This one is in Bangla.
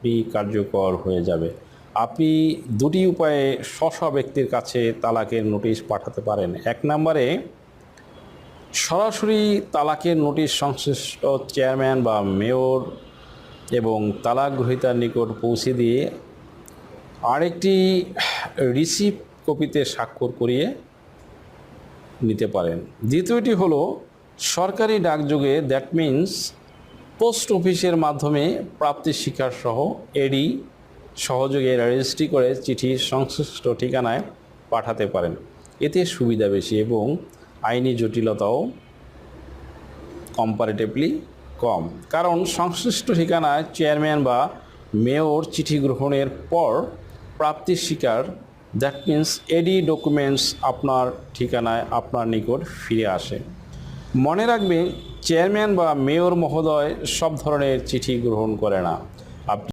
আপনি কার্যকর হয়ে যাবে। আপনি দুটি উপায়ে স্ব ব্যক্তির কাছে তালাকের নোটিশ পাঠাতে পারেন। 1 নম্বরে সরাসরি তালাকের নোটিশ সংশ্লিষ্ট চেয়ারম্যান বা মেয়র এবং তালাক গ্রহীতার নিকট পৌঁছে দিয়ে আরেকটি রিসিপ্ট কপিতে স্বাক্ষর করিয়ে নিতে পারেন। দ্বিতীয়টি হলো সরকারি ডাকযোগে, দ্যাট মিন্স পোস্ট অফিসের মাধ্যমে প্রাপ্তির স্বীকার সহ এডি সহযোগে রেজিস্ট্রি করে চিঠি সংশ্লিষ্ট ঠিকানায় পাঠাতে পারেন। এতে সুবিধা বেশি এবং আইনি জটিলতাও কম্পারেটিভলি কম, কারণ সংশ্লিষ্ট ঠিকানায় চেয়ারম্যান বা মেয়র চিঠি গ্রহণের পর প্রাপ্তির স্বীকার, দ্যাট মিন্স এডি ডকুমেন্টস আপনার ঠিকানায় আপনার নিকট ফিরে আসে। মনে রাখবেন, চেয়ারম্যান বা মেয়র মহোদয় সব ধরনের চিঠি গ্রহণ করে না। আপনি